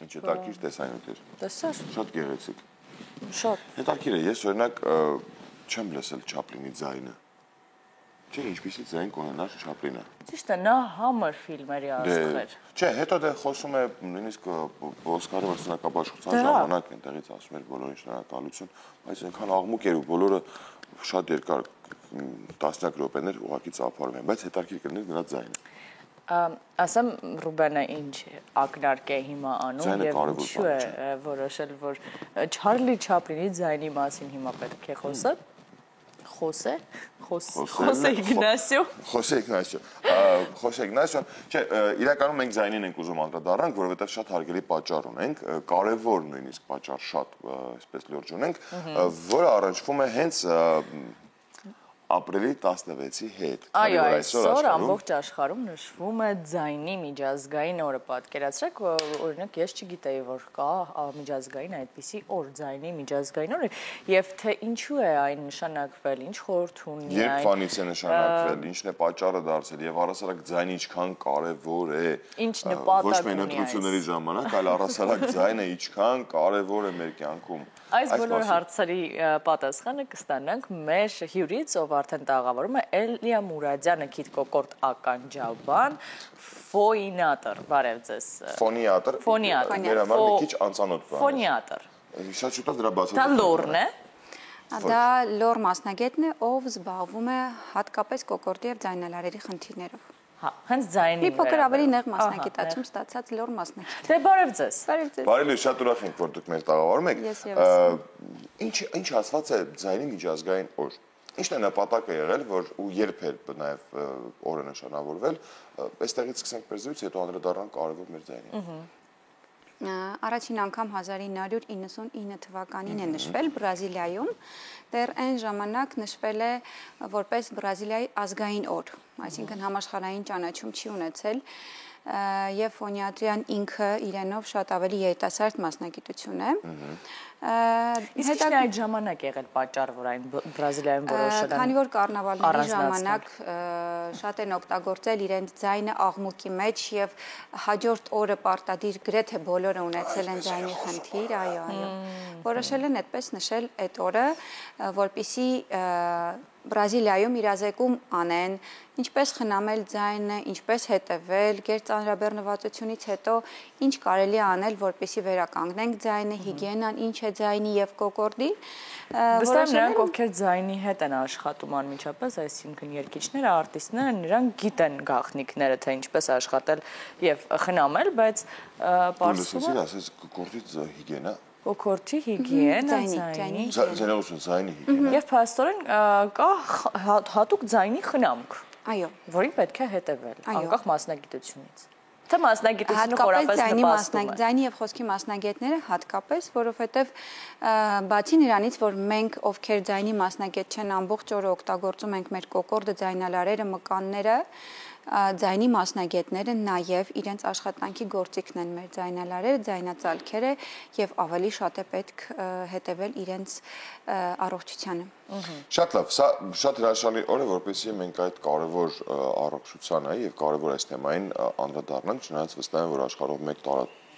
Ինչ հետաքրքիր տեսանյութ էր։ Տեսա՞ր։ Շատ գեղեցիկ։ Շատ։ Հետաքրքիր է, ես օրինակ չեմ լսել Չապլինի ձայնը։ Չէ, ինչպեսի ձայն կունենար Չապլինը։ Ճիշտ է, նա համր ֆիլմերի աստղ էր։ Չէ, հետո դե խոսում է նույնիսկ Օսկարի մրցանակաբաշխության ժամանակ այնտեղից ասում էր բոլորին շնորհակալություն, բայց այնքան աղմուկ էր ու բոլորը շատ երկար տասնյակ րոպեներ ուղղակի ծափարում են, բայց հետաքրքիր կլիներ նրա ձայնը։ Ասեմ Ռուբենը ինչ ակնարկ է հիմա անում եւ ինչու է որոշել, որ Չարլի Չապլինի ձայնի մասին հիմա պետք է խոսել։ Խոսե Իգնասիո։ Չէ, իրականում մենք ձայնին ենք ուզում անդրադառնանք, որովհետև շատ հարգելի պատճառ ունենք, կարևոր նույնիսկ պատճառ շատ, այսպես լուրջ ունենք, որը առնչվում է հենց ապրիլի 16-ի հետ։ Այո, այսօր ամբողջ աշխարհում նշվում է ձայնի միջազգային օրը, պատկերացրեք, օրինակ ես չգիտեի, որ կա միջազգային այդպիսի օր, ձայնի միջազգային օր, եւ թե ինչու է այն նշանակվել, ինչ խորհուրդ ունի այն։ Երբ վանից է նշանակվել, ինչն է պատճառը դարձել եւ առասարակ ձայնը ինչքան կարեւոր է։ Ինչ նպատակ ունի ոչ միայն ընտրությունների ժամանակ, այլ առասարակ ձայնը ինչքան կարեւոր է մեր կյանքում։ Այս բոլոր հարցերի պատասխանը կստանանք մեր հյուրից, ով արդեն տաղավարում է Էլիա Մուրադյանը, Քիթ Կոկորդ ականջաբան, ֆոինատոր, բարև ձեզ։ Ֆոնիատոր։ Մեր համար մի քիչ անծանոթ բան է։ Ֆոնիատոր։ Շատ շուտով դրա բացատրում։ Դա լորն է։ Դա լոր մասնագետն է, ով զբաղվում է հատկապես կոկորդի եւ ձայնալարերի խնդիրներով։ Հա, հենց ձայնի։ Մի փոքր ավելի նեղ մասնագիտացում ստացած լոր մասնագետ։ Դե բարև ձեզ։ Բարև ձեզ։ Բարև, շատ ուրախ ենք, որ դուք մեր տաղավարում եք։ Ես ևս։ Ինչ ասված է ձայնի միջազգային օր։ Ինչն է նպատակը եղել, որ ու երբ է նաև օրը նշանավորվել, այստեղից սկսենք բերզույց, հետո անդրադառնանք կարևոր մեր ձայնին։ Առաջին անգամ 1999 թվականին է նշվել Բրազիլիայում, դեռ այն ժամանակ նշվել է որպես Բրազիլիայի ազգային օր, այսինքն համաշխարհային ճանաչում չի ունեցել եւ ֆոնիատրիան ինքը իրենով շատ ավելի երիտասարդ մասնագիտություն է։ Իսկ ինչն է այդ ժամանակ եղել պատճառ, որ այն Բրազիլիայում որոշել են։ Քանի որ կառնավալների ժամանակ շատ են օգտագործել իրենց ձայնը աղմուկի մեջ եւ հաջորդ օրը պարտադիր գրեթե բոլորը ունեցել են ձայնի խնդիր, այո։ Որոշել են այդպես նշել այդ օրը, որպիսի Բրազիլիայում իրազեկում անեն, ինչպես խնամել ձայնը, ինչպես հետևել, գերծանրաբեռնվածությունից հետո ինչ կարելի է անել, որպեսզի վերականգնենք ձայնը, հիգիենան, ինչ է ձայնի եւ կոկորդի։ Վստահ նրանք, ովքեր ձայնի հետ են աշխատում անմիջապես, այսինքն երգիչները, արտիստները, նրանք գիտեն գաղտնիքները, թե ինչպես աշխատել եւ խնամել, բայց պարզվում է, ասես կոկորդի հիգիենա Կոկորդի հիգիենա, ձայնի հիգիենա։ Եվ փաստորեն կա հատուկ ձայնի խնամք, այո, որին պետք է հետևել, անկախ մասնագիտությունից։ Թե մասնագիտությունը խորապես նպաստում է։ Ձայնի եւ խոսքի մասնագետները հատկապես, որովհետեւ բացի նրանից, որ մենք ովքեր ձայնի մասնագետ չեն, ամբողջ օրը օգտագործում ենք մեր կոկորդը, ձայնալարերը, մկանները, ձայնի մասնագետները նաև իրենց աշխատանքի գործիքն են մեր ձայնալարերը, ձայնածալքերը եւ ավելի շատ է պետք հետևել իրենց առողջությանը։ Շատ լավ, սա շատ հրաշալի օր է, որպեսզի մենք այդ կարևոր առողջությանը եւ կարևոր այս թեմային անդրադառնանք, չնայած վստահ եմ, որ աշխարհով մեկ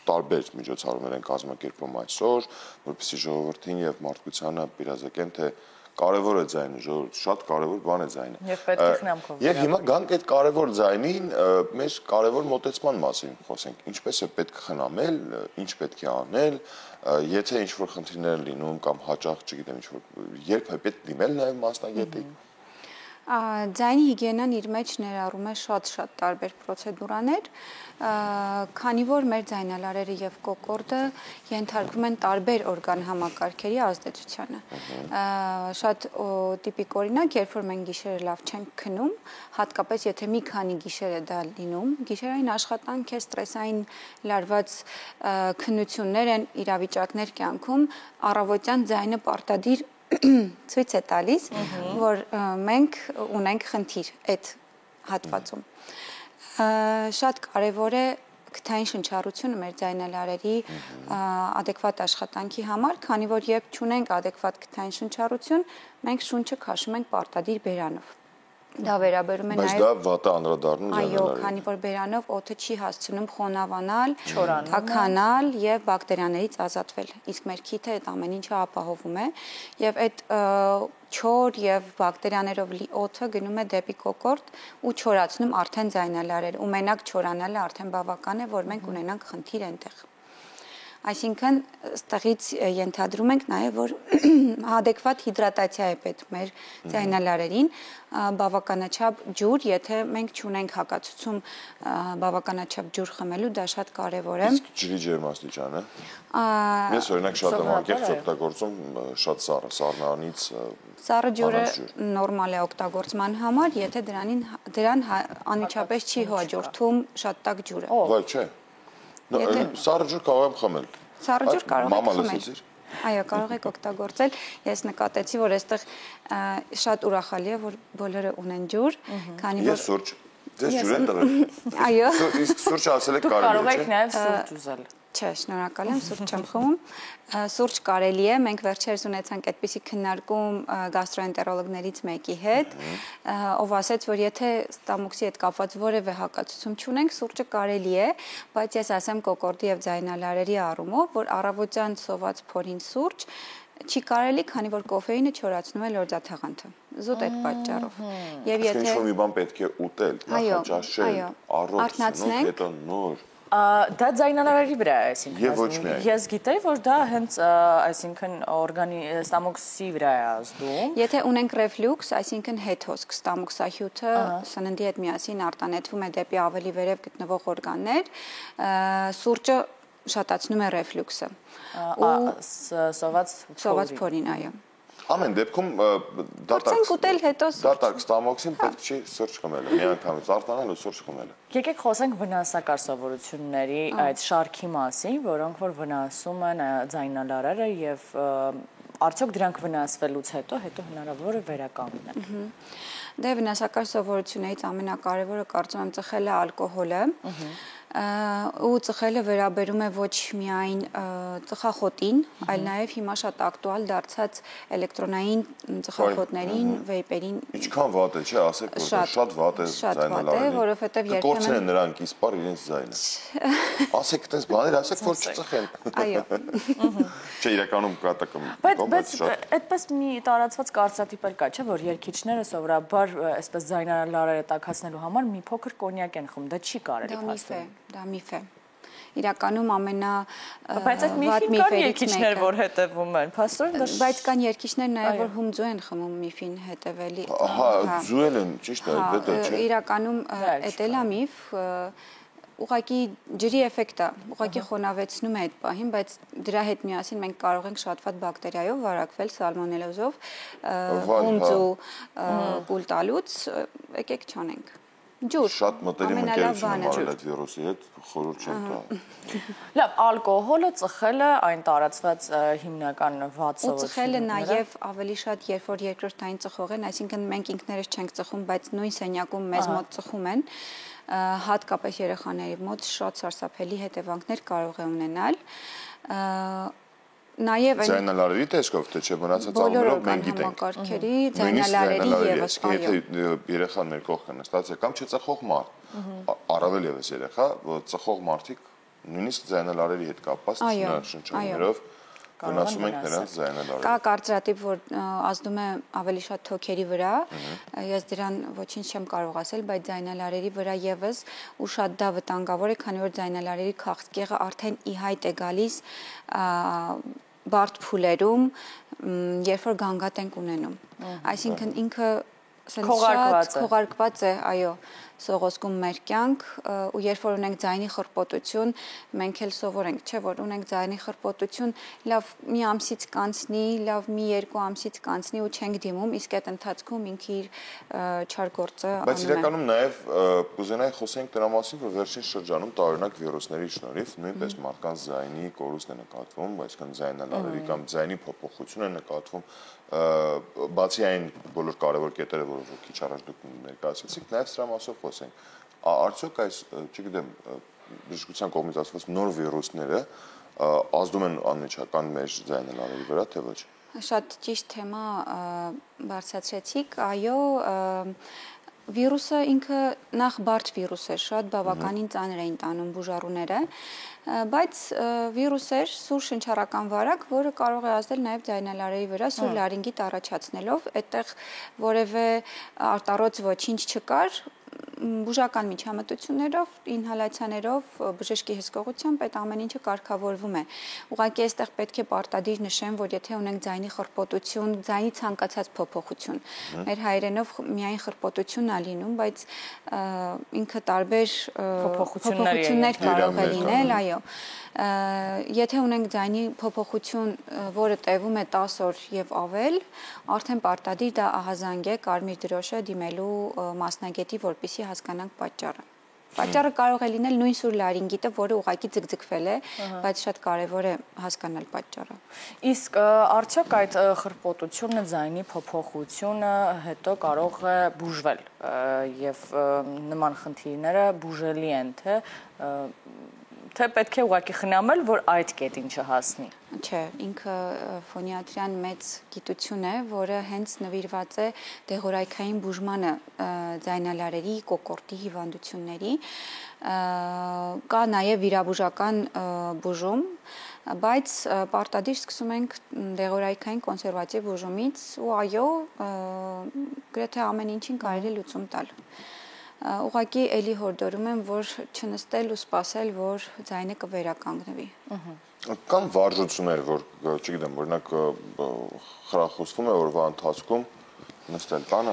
տարբեր միջոցառումներ են կազմակերպվում այսօր, որպեսզի ժողովրդին եւ մարդկությանը պիրազեկեն, թե կարևոր է ձայնը, շատ կարևոր բան է ձայնը։ Եվ պետք է խնամքով։ Եվ հիմա գանք այդ կարևոր ձայնին, մեր կարևոր մոտեցման մասին խոսենք, ինչպես է պետք խնամել, ինչ պետք է անել, եթե ինչ-որ խնդիրներ են լինում կամ հաճախ, չգիտեմ, ինչ-որ երբ է պետք դիմել նաև մասնագետի։ Ձայնի հիգիենան իր մեջ ներառում է շատ տարբեր պրոցեդուրաներ, քանի որ մեր ձայնալարերը եւ կոկորդը ենթարկվում են տարբեր օրգան համակարգերի ազդեցությանը։ Շատ տիպիկ օրինակ, երբ որ մենք գիշերը լավ չենք քնում, հատկապես եթե մի քանի գիշեր է դա լինում, գիշերային աշխատանք է, ստրեսային լարված քննություններ են, իրավիճակներ կյանքում, առավոտյան ձայնը պարտադիր ցույց է տալիս, որ մենք ունենք խնդիր այդ հատվածում։ Շատ կարևոր է քթային շնչառությունը մեր ձայնալարերի adekvat աշխատանքի համար, քանի որ երբ չունենք adekvat քթային շնչառություն, մենք շունչը քաշում ենք պարտադիր բերանով։ Դա վերաբերում է Բայց դա վատը անդրադառնում այո, քանի որ բերանով օդը չի հասցնում խոնավանալ, թաքանալ եւ բակտերիաներից ազատվել։ Իսկ մեր քիթը այդ ամեն ինչը ապահովում է եւ այդ չոր եւ բակտերիաներով լի օդը գնում է դեպի կոկորդ ու չորացնում արդեն ձայնալարեր։ Ու մենակ չորանալը արդեն բավական է, որ մենք ունենանք խնդիր այնտեղ։ Այսինքն, ստեղից ենթադրում ենք նաև, որ adekvat հիդրատացիա է պետք մեր ձայնալարերին, բավականաչափ ջուր, եթե մենք չունենք հակացուցում բավականաչափ ջուր խմելու, դա շատ կարևոր է։ Իսկ ջրի ջերմաստիճանը։ Ես օրինակ շատ եմ անկեղծ օգտագործում շատ սառնանից Սառը ջուրը նորմալ է օգտագործման համար, եթե դրան անմիջապես չի հաջորդում շատ տաք ջուրը։ Վայ, չէ։ Սառը ջուր կարող եմ խմել։ Սառը ջուր կարող եք խմել։ լսեցիր։ Այո, կարող եք օգտագործել։ Ես նկատեցի, որ այստեղ շատ ուրախալի է, որ բոլորը ունեն ջուր, քանի որ Ես սուրճ։ Ձեզ ջուր են տվել։ Այո։ Իսկ սուրճ ասել եք կարելի է, չէ՞։ Կարող եք նաև սուրճ ուզել։ Չէ, շնորհակալ եմ, սուրճ չեմ խմում։ Սուրճ կարելի է, մենք վերջերս ունեցանք այդպիսի քննարկում գաստրոենտերոլոգներից մեկի հետ, ով ասաց, որ եթե ստամոքսի հետ կապված որևէ հակացություն չունենք, սուրճը կարելի է, բայց ես ասեմ կոկորդի եւ ձայնալարերի առումով, որ առավոտյան սոված փորին սուրճ չի կարելի, քանի որ կոֆեինը չորացնում է լորձաթաղանթը։ Զուտ այդ պատճառով։ Եվ եթե ինչ-որ մի բան պետք է ուտել, նախաճաշել, առողջ, հետո նոր Դա ձայնալարերի վրա է, Եվ ոչ միայն։ Ես գիտեի, որ դա հենց, այսինքն ստամոքսի վրա է ազդում։ Եթե ունենք ռեֆլյուքս, այսինքն հետհոսք, ստամոքսահյութը սննդի հետ միասին արտանետվում է դեպի ավելի վերև գտնվող օրգաններ, սուրճը շատացնում է ռեֆլյուքսը։ Սոված փորին, այո։ Ամեն դեպքում Փորձենք ուտել հետո սուրճ։ դատարկ ստամոքսին պետք չի սուրճ խմելը, միանգամից արտանալ ու սուրճ խմելը։ Եկեք խոսենք վնասակար սովորությունների այդ շարքի մասին, որոնք որ վնասում են ձայնալարերը եւ արդյոք դրանք վնասվելուց հետո հնարավոր է վերականգնել։ Դե վնասակար սովորություններից ամենակարևորը կարծում եմ ծխելը ալկոհոլը։ Ու ծխելը վերաբերում է ոչ միայն ծխախոտին, այլ նաև հիմա շատ ակտուալ դարձած էլեկտրոնային ծխախոտներին, վեյպերին։ Ինչքան վատ է, չէ, ասեք, որ շատ վատ է ձայնալարերին։ Որովհետև կկորցնեն նրանք իսպար իրենց ձայնը։ Ասեք, այդպես բաներ, ասեք, որ չծխեն։ Այո։ Չէ, իրականում կատակում։ Բայց այդպես մի տարածված կարծրատիպ կա, չէ, որ երգիչները սովորաբար այսպես ձայնալարերը տաքացնելու համար մի փոքր կոնյակ են խմում, դա չի կարելի փաստորեն։ Դա միֆ է։ Իրականում Բայց այդ միֆին կան երգիչներ, որ հետևում են, փաստորեն դա բայց կան երգիչներ նաև որ հումձու են խմում միֆին հետևելի։ Ահա, ձուել են, ճիշտ է, դա չէ։ Իրականում էդ էլ է միֆ, ուղղակի ջրի էֆեկտ է, ուղղակի խոնավեցնում է այդ պահին, բայց դրա հետ միասին մենք կարող ենք շատ վատ բակտերիայով վարակվել, սալմոնելոզով, հումձու կուլ տալուց, եկեք չանենք։ Ջուր։ Շատ մտերիմ ընկերություն արել այդ վիրուսի հետ, խորհուրդ չեմ տա։ Լավ, ալկոհոլը, ծխելը, այն տարածված հիմնական վատ սովորությունները։ Ու ծխելը նաև ավելի շատ, երբ որ երկրորդային ծխող են, այսինքն մենք ինքներս չենք ծխում, բայց նույն սենյակում մեզ մոտ ծխում են, հատկապես երեխաների մոտ շատ սարսափելի հետևանքներ կարող է ունենալ։ Նաև ձայնալարերի տեսքով թե չէ մնացած ամենով մենք գիտենք համակարգերի ձայնալարերի եւս այո եթե երեխան մեր կողքը նստած է կամ չծխող մարդ առավել եւս երեխա ծխող մարդիկ նույնիսկ ձայնալարերի հետ կապված շնչաններով վնասում ենք նրանց ձայնալարերը։ Կա կարծրատիպ, որ ազդում է ավելի շատ թոքերի վրա, ես դրան ոչինչ չեմ կարող ասել, բայց ձայնալարերի վրա եւս ու շատ դա վտանգավոր է, քանի որ ձայնալարերի քաղցկեղը արդեն ի հայտ է գալիս բարդ փուլերում, երբ որ գանգատ ենք ունենում։ Այսինքն ինքը քողարկված է, այո, սողոսկում մեր կյանք ու երբ որ ունենք ձայնի խռպոտություն, մենք էլ սովորենք, չէ՞ որ ունենք ձայնի խռպոտություն, լավ մի ամսից կանցնի, լավ մի երկու ամսից կանցնի ու չենք դիմում, իսկ այդ ընթացքում ինքը իր չար գործը անում է։ Բայց իրականում նաև կուզենայի խոսենք դրա մասին, որ վերջին շրջանում տարօրինակ վիրուսների շնորհիվ նույնպես մարդկանց ձայնի կորուստ է նկատվում, այսինքն ձայնալարերի կամ ձայնի փոփոխություն է նկատվում, բացի այն բոլոր կարևոր կետերը, որոնք քիչ առաջ դուք ներկայացրեցիք, նաև սրա մասով խոսենք։ Արդյոք այս, չգիտեմ, բժշկության կողմից ասված նոր վիրուսները ազդում են անմիջական մեր ձայնալարերի վրա, թե ոչ։ Շատ ճիշտ թեմա բարձրացրեցիք, այո, Վիրուսը ինքը նախ բարդ վիրուս է, շատ բավականին ծանր էին տանում բուժառուները, բայց վիրուս էր սուր շնչառական վարակ, որը կարող է ազդել նաև ձայնալարերի վրա, սուր լարինգիտ առաջացնելով, այդտեղ որևէ արտառոց ոչինչ չկար, բուժական միջամտություններով, ինհալացիաներով, բժշկի հսկողությամբ այդ ամեն ինչը կարգավորվում է։ Ուղղակի այստեղ պետք է պարտադիր նշեմ, որ եթե ունենք ձայնի խռպոտություն, ձայնի ցանկացած փոփոխություն, մեր հայերենով միայն խռպոտությունն է լինում, բայց ինքը տարբեր փոփոխություններ կարող է լինել, այո։ Եթե ունենք ձայնի փոփոխություն, որը տևում է 10 օր եւ ավել, արդեն պարտադիր դա ահազանգ է կարմիր դրոշը դիմելու մասնագետի, որպեսզի հասկանանք պատճառը։ Պատճառը կարող է լինել նույն սուր լարինգիտը, որը ուղղակի ձգձգվել է, բայց շատ կարևոր է հասկանալ պատճառը։ Իսկ արդյոք այդ խռպոտությունը, ձայնի փոփոխությունը հետո կարող է բուժվել եւ նման խնդիրները բուժելի են, թե պետք է ուղղակի խնամել, որ այդ կետին չհասնի։ Չէ, ինքը ֆոնիատրիան մեծ գիտություն է, որը հենց նվիրված է դեղորայքային բուժմանը ձայնալարերի, կոկորդի հիվանդությունների, կա նաև վիրաբուժական բուժում, բայց պարտադիր սկսում ենք դեղորայքային կոնսերվատիվ բուժումից ու այո, գրեթե ամեն ինչին կարելի լուծում տալ։ Ուղղակի էլի հորդորում եմ, որ չնստել ու սպասել, որ ձայնը կվերականգնվի։ Կամ վարժություններ, որ, չգիտեմ, օրինակ խրախուսվում է օրվա ընթացքում նստել տանը,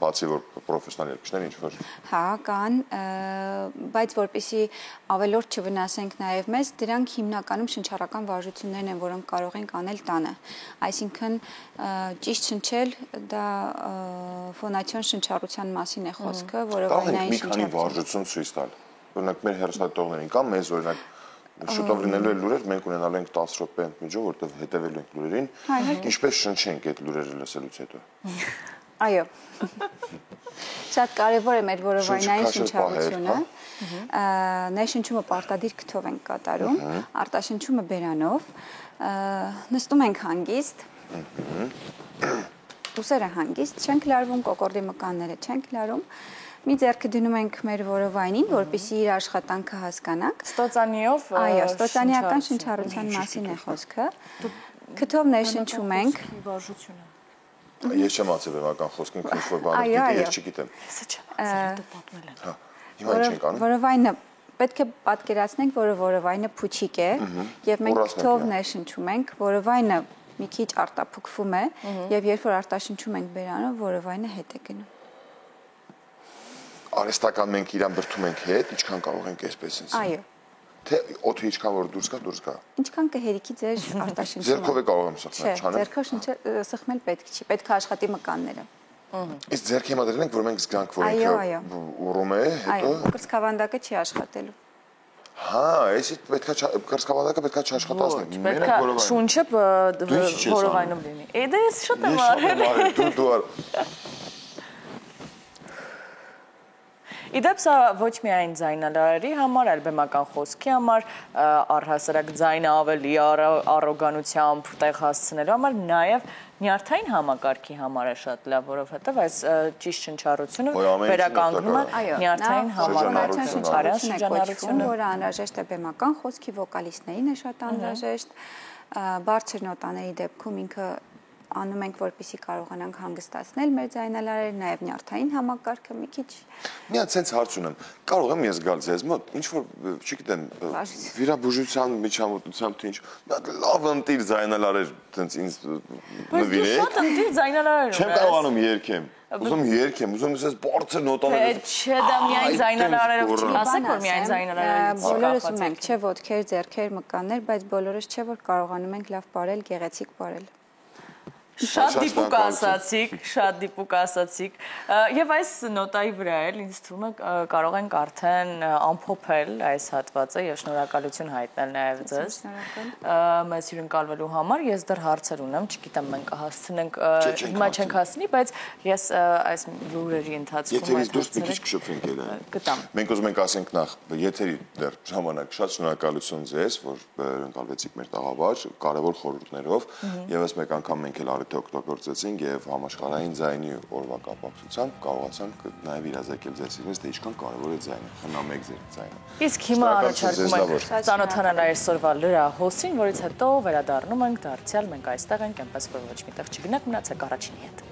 բացի որ պրոֆեսիոնալ երգիչներ ինչ-որ։ Հա, կան, բայց որպեսզի ավելորդ չվնասենք նաև մեզ, դրանք հիմնականում շնչառական վարժություններն են, որոնք կարող ենք անել տանը։ Այսինքն ճիշտ շնչել դա ֆոնացիոն շնչառության մասին է խոսքը, որովայնային շնչառություն։ Մի քանի վարժություն ցույց տալ։ Օրինակ մեր հեռուստատողներին կամ մեզ օրինակ շուտով լինելու է լուրեր, մենք ունենալու ենք 10 րոպե ընդմիջով, որտեղ հետևելու ենք լուրերին, ինչպես շնչենք այդ լուրերը լսելուց հետո։ Այո։ Շատ կարևոր է մեր որովայնային շնչառությունը։ Ներշնչումը պարտադիր քթով ենք կատարում, արտաշնչումը բերանով, նստում ենք հանգիստ, ուսերը հանգիստ, չենք լարվում, կոկորդի մկանները չենք լարում, մի ձեռքը դնում ենք մեր որովայնին, որպեսզի իր աշխատանքը հասկանանք։ Ստոցանիով, այո, ստոցանիական շնչառության մասին է խոսքը։ Քթով ներշնչում ենք։ Ես չեմ ասել բեմական խոսքին, ինչ որ բաներ գիտի, ես չգիտեմ։ Հա, հիմա ինչ ենք անում։ Որովայնը պետք է պատկերացնենք, որ որովայնը փուչիկ է, եւ մենք քթով ներշնչում ենք, որովայնը մի քիչ արտափուկվում է, եւ երբ որ արտաշնչում ենք բերանով, որովայնը հետ է գնում։ Արհեստական մենք իրան բրդում ենք հետ, ինչքան կարող ենք այսպես ինձ։ Այո։ Թե օդը ինչքան որ դուրս գա։ Ինչքան կհերիքի ձեր արտաշնչումը։ Ձեռքով է կարող եմ սխմել, չանեմ։ Ձեռքով սխմել պետք չի, պետք է աշխատի մկանները։ Իսկ ձեռքի հիմա դրել ենք, որ մենք զգանք, որ ինքը ուռում է, հետո։ Այո, կրծքավանդակը չի աշխատելու։ Հա, այսի պետքա կրծքավանդակը պետքա չաշխատացնենք։ Պետքա շունչը որովայնում լինի։ Դա ես շատ եմ արել։ Դու Իդեպ սա ոչ միայն ձայնալարերի համար, այլ բեմական խոսքի համար, առհասարակ ձայնը ավելի առոգանությամբ տեղ հասցնելու համար, նաև նյարդային համակարգի համար է շատ լավ, որովհետև այս ճիշտ շնչառությունը վերականգնում է նյարդային համակարգը, որը անհրաժեշտ է բեմական խոսքի վոկալիստներին է շատ անհրաժեշտ, բարձր նոտաների դեպքում ինքը անում ենք, որպեսզի կարողանանք հանգստացնել մեր ձայնալարերը, նաև նյարդային համակարգը մի քիչ։ Մի հատ sense հարց ունեմ։ Կարող եմ ես գալ ձեզ մոտ, ինչ որ, չգիտեմ, վիրաբուժության միջամտությամբ թե ինչ, լավ ընտիր ձայնալարեր տենց ինձ նվիրեք։ Շատ ընտիր ձայնալարեր։ Չեմ կարողանում երգեմ։ Ուզում երգեմ, ուզում ես բարձր նոտաներ։ Չէ, դա միայն ձայնալարերով չի, ասեք որ միայն ձայնալարերից բոլորս ունենք, չէ ոտքեր, ձեռքեր, մկաններ, բայց բոլորս չէ որ կարողանում ենք լավ բարել, գեղեցիկ բարել։ Շատ դիպուկ ասացիք, և այս նոտայի վրա էլ ինձ թվում է կարող ենք արդեն ամփոփել այս հատվածը և շնորհակալություն հայտնել նաև ձեզ մեզ հյուրընկալվելու համար, ես դեռ հարցեր ունեմ, չգիտեմ մենք կհասցնենք, հիմա չենք հասցնի, բայց ես այս լուրերի ընթացքում Եթերից դուրս մի քիչ կշփվենք կտամ։ Մենք ուզում ենք ասենք նախ եթերի դեռ ժամանակ շատ շնորհակալություն ձեզ, որ հյուրընկալվեցիք մեր տաղավար, կարևոր խորհուրդներով, եւս մեկ անգամ մենք էլ թե օգտագործեցինք եւ համաշխարհային ձայնի օրվա կապակցությամբ կարողացանք նաեւ իրազեկել ձեզ ինձ թե ինչքան կարեւոր է ձայնը, խնամեք ձեր ձայնը։ Իսկ հիմա առաջարկում ենք ծանոթանալ այսօրվա լրահոսին, որից հետո վերադառնում ենք դարձյալ մենք այստեղ ենք, այնպես որ ոչ միտեղ չգնաք, մնացեք առաջինի հետ։